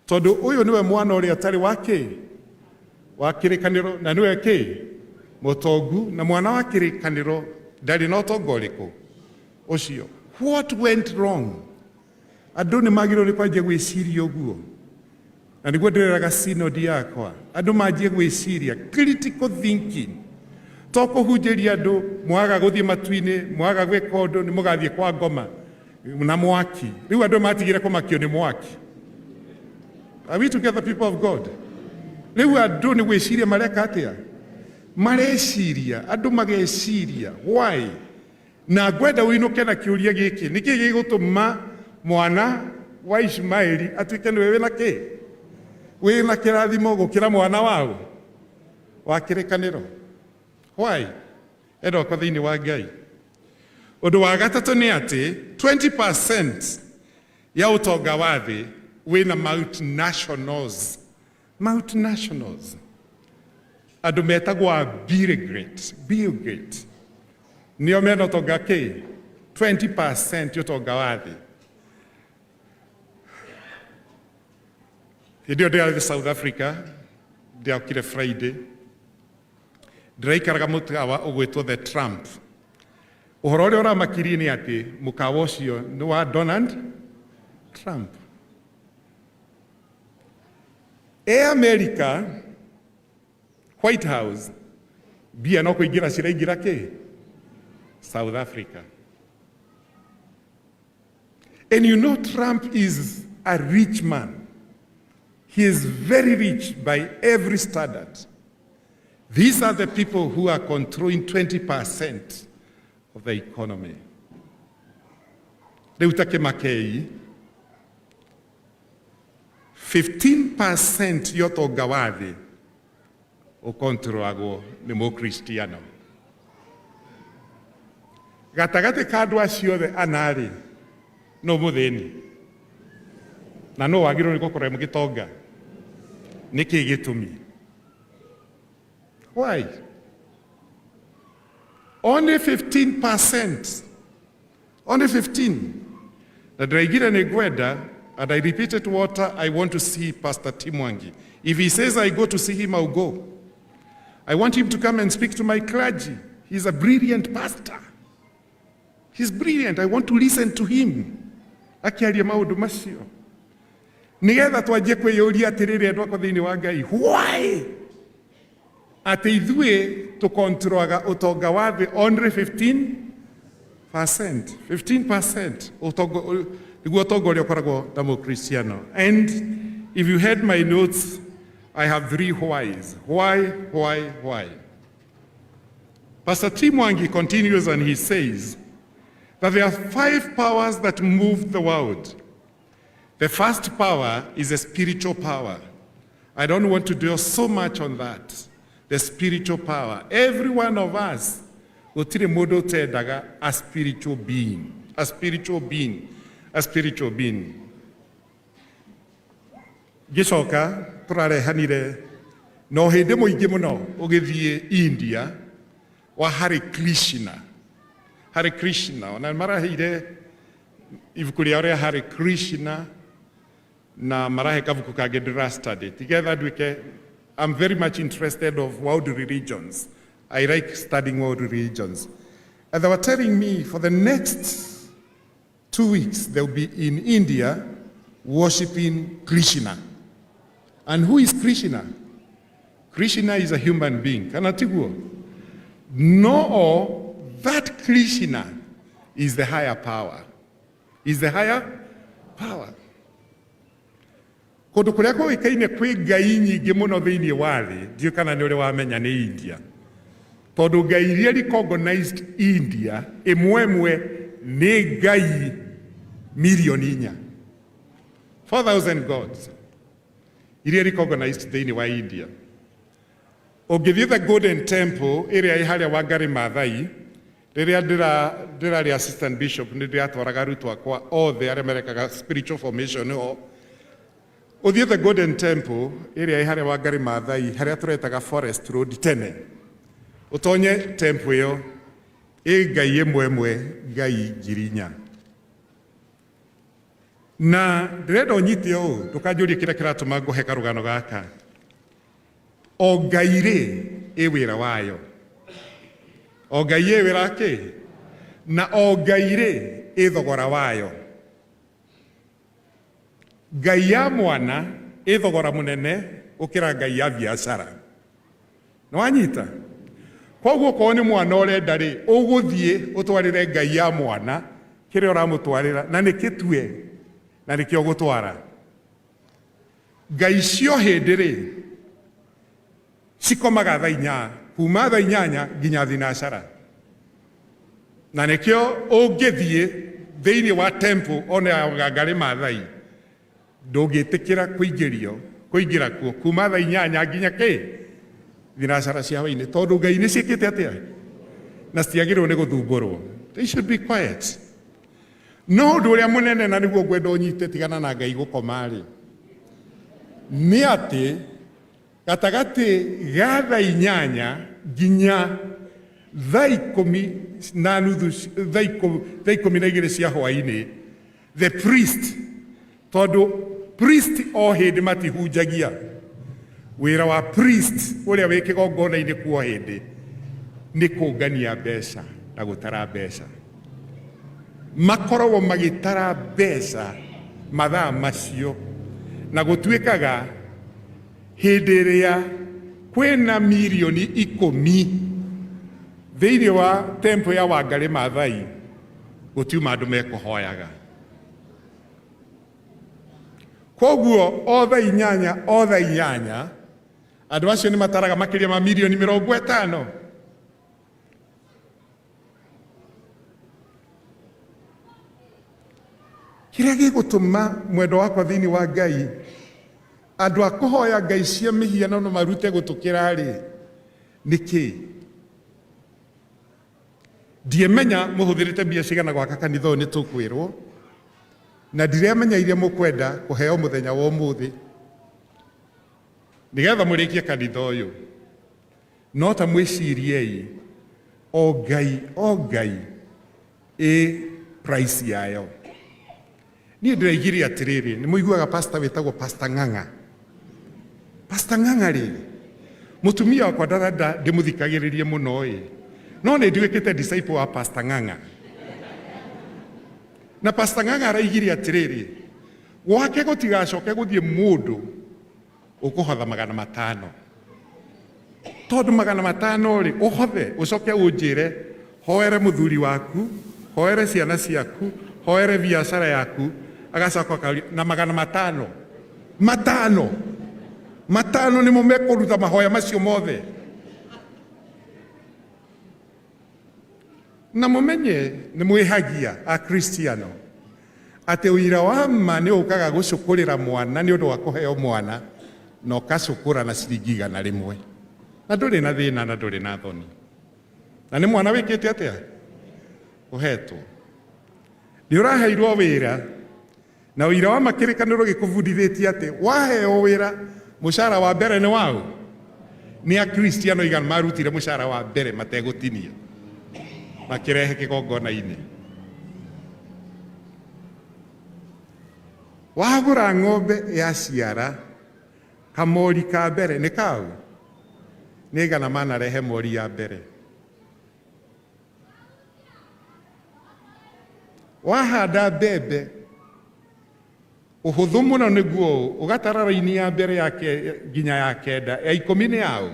tondu uyu niwe mwana uria atari wake wa kirikaniro na niwe ki mutongu na mwana wa kirikaniro ndari na utonga uriku ucio. What went wrong? Andu ni magirwo ni kwanjia gwiciria uguo, na niguo ndireraga synod yakwa andu manjie gwiciria critical thinking. To kuhunjiria andu mwaga guthie matu-ini, mwaga gwika undu ni mugathie kwa ngoma na mwaki. Riu andu matigire kumakio ni mwaki. Are we together, people of God? Riu andu ni gwiciria mareka atia? Mareciria, andu mageciria. Why? Na gwenda winuke na kiuria giki niki gigutuma mwana wa Ishmaeli atuike niwe wina ki wina kirathimo gukira mwana wao wa kirikaniro. Why? Endo kwa thiini wa Ngai. Undu wa gatatu ni ati 20% ya utonga wa thi wina multinationals. Multinationals. Andu metagwa Bill Gates. Nio mena utonga ki 20% utonga wa thi. Hindi ndio South Africa ndio kile Friday ndiraikaraga mukawa ugwitwo the Trump. Uhoro uria uramakirie ni ati mukawa ucio ni wa Donald Trump. America White House bia no kuingira ciraingira ki South Africa. And you know Trump is a rich man. He is very rich by every standard. These are the people who are controlling 20% of the economy. Leutake Makei, 15% yotonga wa thi ukontrolagwo ni mukristiano. Gatagati ka andu acio the anari no muthini na no wagirwo ni gukora mugitonga niki gitumi. Why? Only 15%. Only 15. Na draigira ni gwenda, and I repeated what I want to see Pastor Timwangi. If he says I go to see him, I'll go. I want him to come and speak to my clergy. He's a brilliant pastor. He's brilliant. I want to listen to him. Akiaria maundu macio. Nigetha twanjie kwiyuria atiriri andu akwa thiini wa Ngai. Why? Ati ithue tukontrolaga utonga wa thi only 15%. 15% utonga niguo utonga uria ukoragwo ta mukristiano. And if you heard my notes, I have 3 whys. Why? Pastor Timwangi continues and he says that there are 5 powers that move the world. The first power is a spiritual power. I don't want to dwell so much on that. The spiritual power. Every one of us, gutire mundu utendaga a spiritual being. A spiritual being. A spiritual being. Gicoka turarehanire no hindi muingi muno ugithie India wa Hare Krishna. Hare Krishna. Ona marahire ibuku ria Hare Krishna na marahe kavuku kage ndira study. Together duke I'm very much interested of world religions. I like studying world religions. And they were telling me for the next 2 weeks, they'll be in India worshiping Krishna. And who is Krishna? Krishna is a human being. Kanatiguo. No, that Krishna is the higher power. Is the higher power. Kundu kuria kuikaine kwi ngai nyingi muno thiini wa thi ndio kana ni uri wamenya ni India. Tondu ngai iria recognized India imwe ni ngai milioni 4. 4,000 gods iria recognized thiini wa India. Ungithie the Golden Temple iria iharia Wangari Maathai riria ndira assistant bishop ni ndiratwaraga arutwo akwa othe aria merekaga spiritual formation uthie the Golden Temple iria iharia Wangari Maathai haria turetaga Forest Road tene utonye temple iyo ngai imwe ngai ngiri 4. Na ndirenda unyite ũũ ndũkanjũrie kĩrĩa kĩratũma ngũhe karũgano gaka. O Ngai rĩ ĩ wĩra wayo. O Ngai ĩ wĩra kĩ? Na o Ngai rĩ ĩ thogora wayo. Ngai ya mwana ĩ thogora mũnene gũkĩra Ngai ya biacara. Nĩwanyita? Koguo korwo nĩ mwana ũrenda rĩ, ũgũthiĩ ũtwarĩre Ngai ya mwana kĩrĩa ũramũtwarĩra na nĩkĩtue na nĩkĩo gũtwara. Ngai cio hĩndĩ rĩ cikomaga thaa 4 kuma thaa 8 nginya thinacara. Na nĩkĩo ũngĩthiĩ thĩinĩ wa temple ona ya Wangari Maathai ndũngĩtĩkĩra kũingĩra kuo kuma thaa 8 nginya kĩ? Thinacara cia hwainĩ, tondũ Ngai nĩciĩkĩte atĩa na citiagĩrĩirwo nĩ gũthumbũrwo. They should be quiet. No ũndũ ũrĩa mũnene na nĩguo ngwenda ũnyite tigana na Ngai gũkoma rĩ, nĩ atĩ gatagatĩ ga thaa 8 nginya thaa 12 cia hwainĩ, the priest, tondũ priest o hĩndĩ matihunjagia. Wĩra wa priest ũrĩa wĩ kĩgongona-inĩ kwa hĩndĩ nĩ kũngania mbeca na gũtara mbeca. Makoragwo magĩtara mbeca mathaa macio na gũtuĩkaga hĩndĩ ĩrĩa kwĩna mirioni 10 thĩinĩ wa temple ya Wangari Maathai gũtiuma andũ mekũhoyaga. Koguo o thaa 8 andũ acio nĩ mataraga makĩria ma mirioni 50. Kĩrĩa gĩgũtũma mwendo wakwa thĩinĩ wa Ngai andũ a kũhoya ngai cia mĩhianano marute gũtũkĩra rĩ nĩkĩ? Ndiemenya mũhũthĩrĩte mbia cigana gwaka kanitha ũyũ nĩtũkwĩrwo, na ndiremenya iria mũkwenda kũheo mũthenya wa ũmũthĩ nĩgetha mũrĩkie kanitha ũyũ. No ta mwĩciriei o Ngai price yayo. Niĩ ndĩraigire atĩrĩrĩ, nĩ mũiguaga pastor wĩtagwo Pastor Ng'ang'a. Pastor Ng'ang'a rĩ, mũtumia wakwa ndarenda ndĩmũthikagĩrĩrie mũno ĩ, no nĩ nduĩkĩte disciple wa Pastor Ng'ang'a. Na Pastor Ng'ang'a araigire atĩrĩrĩ, gwake gũtigacoke gũthiĩ mũndũ ũkũhotha 500. Tondũ 500 rĩ, ũhothe ũcoke ũnjĩre hoere mũthuri waku, hoere ciana ciaku, hoere biacara yaku, agacoka akaũria na 500. 500 nĩmo mekũruta mahoya macio mothe. Na mũmenye nĩ mwĩhagia a Kristiano atĩ ũira wa ma nĩ ũkaga gũcũkũrĩra mwana nĩ ũndũ wa kũheo mwana na ũkacũkũra na ciringi 100 na ndũrĩ na thĩna na ndũrĩ na thoni. Na nĩ mwana wĩkĩte atĩa? Ũhetwo. Nĩ ũraheirwo wĩra na ũira wa makĩrĩkanĩro gĩkũbundithĩtie atĩ waheo wĩra mũcara wa mbere nĩ waũ? Nĩ a Kristiano igana marutire mũcara wa mbere mategũtinia makĩrehe kĩgongona-inĩ. Wagũra ng'ombe ya ciara kamori ka mbere nĩ kaũ? Nĩ igana manarehe mori ya mbere. Wahanda mbembe ũhũthũ mũno nĩguo ũgatara raini ya mbere yake nginya ya kenda ya 10 nĩ yaũ?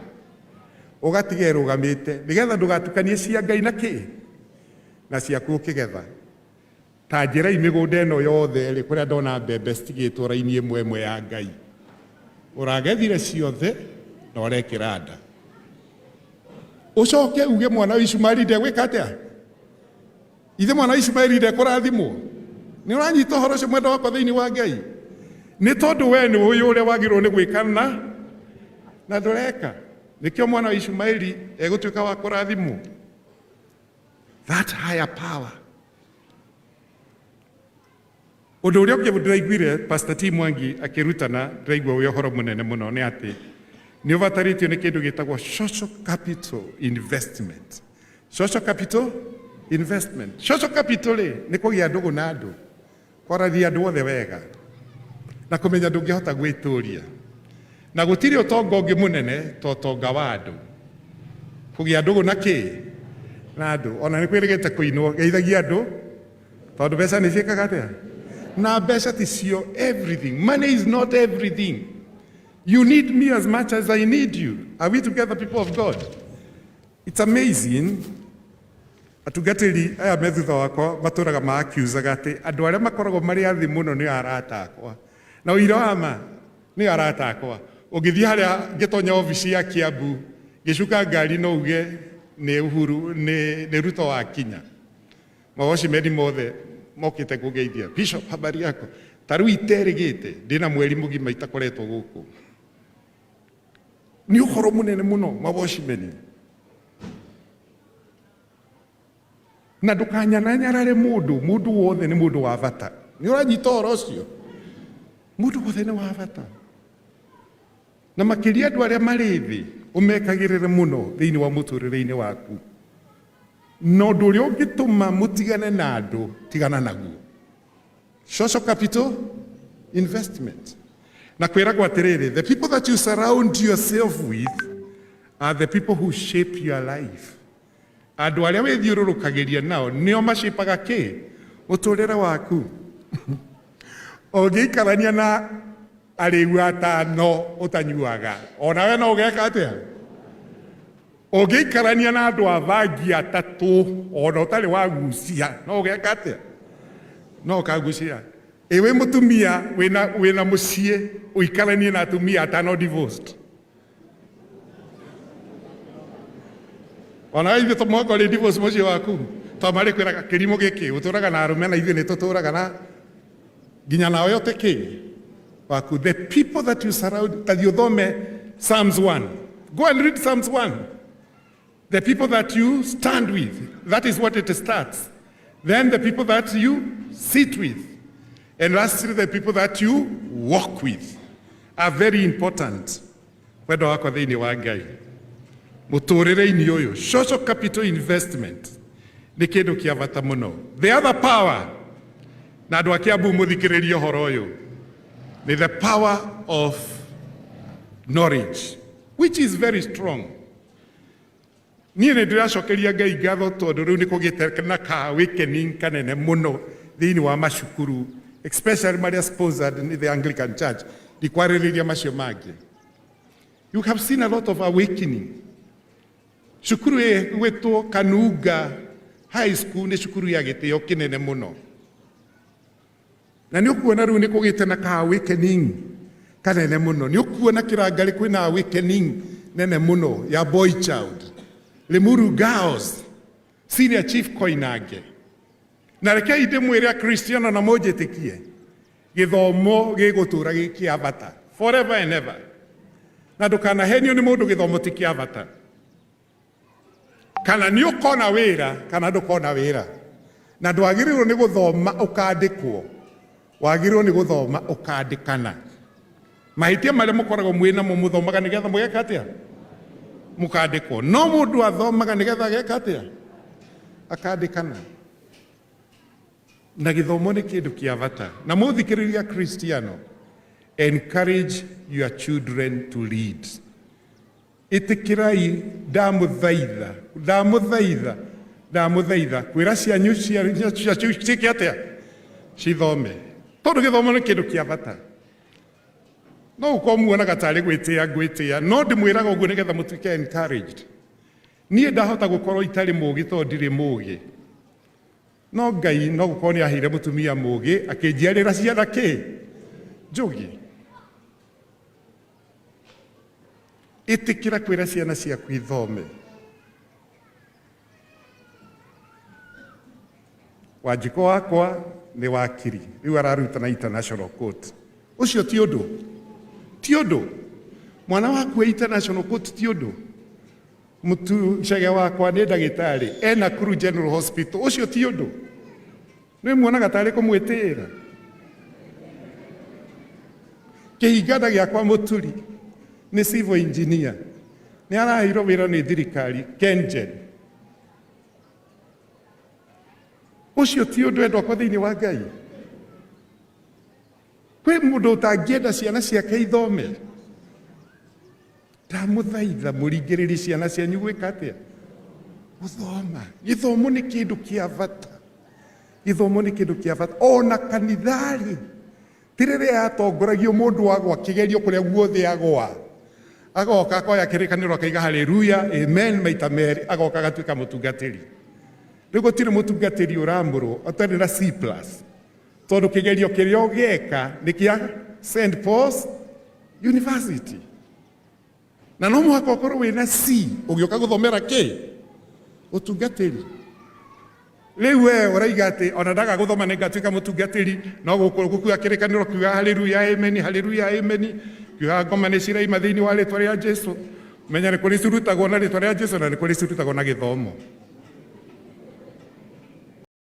Ũgatiga ĩrũgamĩte nĩgetha ndũgatukanie cia Ngai na kĩ? Na ciaku ũkĩgetha. Ta njĩra mĩgũnda ĩno yothe rĩ, kũrĩa ndona mbembe citigĩtwo raini ĩmwe ya Ngai, ũragethire ciothe na ũrekĩra nda. Ũcoke uge mwana wa Ishumaeli ndegwĩka atĩa? Ithe mwana wa Ishumaeli ndekũrathimwo? Nĩ ũranyita ũhoro ũcio mwenda wakwa thĩinĩ wa Ngai? Nĩ tondũ we nĩ ũĩ ũrĩa wagĩrĩirwo nĩ gwĩka na ndũreka, nĩkĩo mwana wa Ishumaeli egũtuĩka wa kũrathimwo. That higher power. Ũndũ ũrĩa ũngĩ ndĩraiguire Pastor T Mwangi akĩrutana, ndĩraigua wĩ ũhoro mũnene mũno, nĩ atĩ nĩ ũbatarĩtio nĩ kĩndũ gĩtagwo social capital investment. Social capital investment. Social capital nĩ kũgĩa ndũgũ na andũ. kwarathia andu othe wega na kumenya ndungihota gwituria na gutiri utonga ungi munene to utonga wa andu kugia ndugu na ki na andu ona ni kwirigite kuinwo geithagia andu tondu mbeca ni ciikaga atia na mbeca ticio everything. Money is not everything. You need me as much as I need you. Are we together, people of God? It's amazing. Atungatiri aya me thutha wakwa maturaga makiuzaga ati andu aria makoragwo mari athi muno ni arata akwa na uira wa ma ni arata akwa. Ungithia haria ngitonya ofisi ya Kiambu gicuka ngari no uge ni Uhuru ni Ruto wa Kinya mawoci medi mothe mokite kugeithia. Bishop, habari yako? Taru iterigite ndina mweri mugima itakoretwo guku ni uhoro munene muno mawoci medi na ndukanyana nyarare mundu wothe ni mundu wa bata. Ni uranyita horo ucio mundu wothe ni wa bata na makiria andu aria mari thi umekagirire muno thiini wa muturire-ini waku no ndu uria ungituma mutigane na andu tigana naguo. Social capital investment na kwiragwo atiriri, the people that you surround yourself with are the people who shape your life. Andu aria withiururukagiria nao nio mashipaga ki muturire waku. Ungiikarania na ariu atano utanyuaga onawe no ugeka atia. Ungiikarania na andu athangi atatu ona utari wagucia no ugeka atia. No kagucia ewe mutumia wina mucie uikaranie na atumia atano divorced. Ona ithe to mwako le divorce mucie waku to mari kwiraga kirimo giki uturaga na arume na ithe ni tuturaga na ginya nawe yote ki waku. The people that you surround, that you thome Psalms 1, go and read Psalms 1. The people that you stand with, that is what it starts. Then the people that you sit with, and lastly the people that you walk with are very important. Wendo wako thiini wa Ngai muturire-ini uyu, social capital investment ni kindu kia bata muno. The other power na andu a Kiambu muthikiririe horo uyu ni the power of knowledge, which is very strong. Niĩ nĩ ndĩracokeria Ngai ngatho tondũ rĩu nĩ kũgĩte na ka awakening kanene mũno thĩinĩ wa macukuru, especially marĩa sponsored in the Anglican Church. Ndikwarĩrĩria macio mangĩ. You have seen a lot of awakening. Cukuru ĩgwĩtwo Kanunga High School nĩ cukuru ya gĩtĩo kĩnene mũno. Na nĩ ũkuona rĩu nĩ kũgĩte na ka awakening kanene mũno. Nĩ ũkuona Kĩrangari kwĩna awakening nene mũno ya boy child. Limuru Girls, Senior Chief Koinange. Na rekei ndĩmwĩre Akristiano na mũnjĩtĩkie gĩthomo gĩgũtũra gĩkĩa bata forever and ever. Na ndũkanahenio nĩ mũndũ gĩthomo ti kĩa bata. Kana nĩ ũkona wĩra kana ndũkona wĩra. Na ndwagĩrĩirwo nĩ gũthoma ũkandĩkwo, wagĩrĩirwo nĩ gũthoma ũkandĩkana. Mahĩtia marĩa mũkoragwo mwĩna mũthomaga nĩgetha mũgeka atĩa mukandikwo. No mundu athomaga nigetha geka atia akandikana. Na githomo ni kindu kia bata. Na muthikiriria Kristiano, encourage your children to read. Itikirai ndamuthaitha kwira cianyu ciake atia cithome, tondu githomo ni kindu kia bata. No ukomuona gatari gwĩtĩa no ndimwĩraga ũguo nĩgetha mũtuĩke encouraged. Niĩ ndahota gũkorwo itarĩ mũũgĩ tondũ ndirĩ mũũgĩ, no Ngai no gũkorwo nĩ aheire mũtumia mũũgĩ akĩnjiarĩra ciana kĩ njũgĩ. Ĩtĩkĩra kwĩra ciana ciaku ithome. Wanjiko wakwa nĩ wakiri, rĩu araruta na International Court. Ũcio ti ũndũ. Tiodo mwana waku International Court tiodo. Mutu shage wakwa nĩ ndagĩtarĩ ena Nakuru General Hospital. Ũcio tiodo. Nĩ muonaga tarĩ kũmwĩtĩĩra. Kĩhingana gĩakwa Mũturi nĩ civil engineer, nĩ araheirwo wĩra nĩ thirikari KenGen. Ũcio tiodo endwa kwa thĩinĩ wa Ngai. Kwe mundu utangienda ciana ciake ithome. Ndamuthaitha muringiriri ciana cianyu gwika atia? Guthoma. Githomo ni kindu kia bata. Githomo ni kindu kia bata. Ona kanithari. Tirire atongoragio mundu agwa kigerio kuria guothe agwa. Agoka akoya kirikaniro akaiga haleluya, amen maita meri, agoka agatuika mutungatiri. Riu gutiri mutungatiri uramburwo atari na C+. Tondu kigerio kiria ugeka ni kia St. Paul's University. Na no muhaka ukorwo wina C ugioka guthomera ki? Utungatiri. Riu we uraiga ati ona ndaga guthoma ni ngatuika mutungatiri, no gukua kirikaniro kiuga haleluya, amen, haleluya, amen. Kiuga ngoma ni ciraima thiini wa ritwa ria Jesu. Menya ni kuri cirutagwo na ritwa ria Jesu na ni kuri cirutagwo na githomo.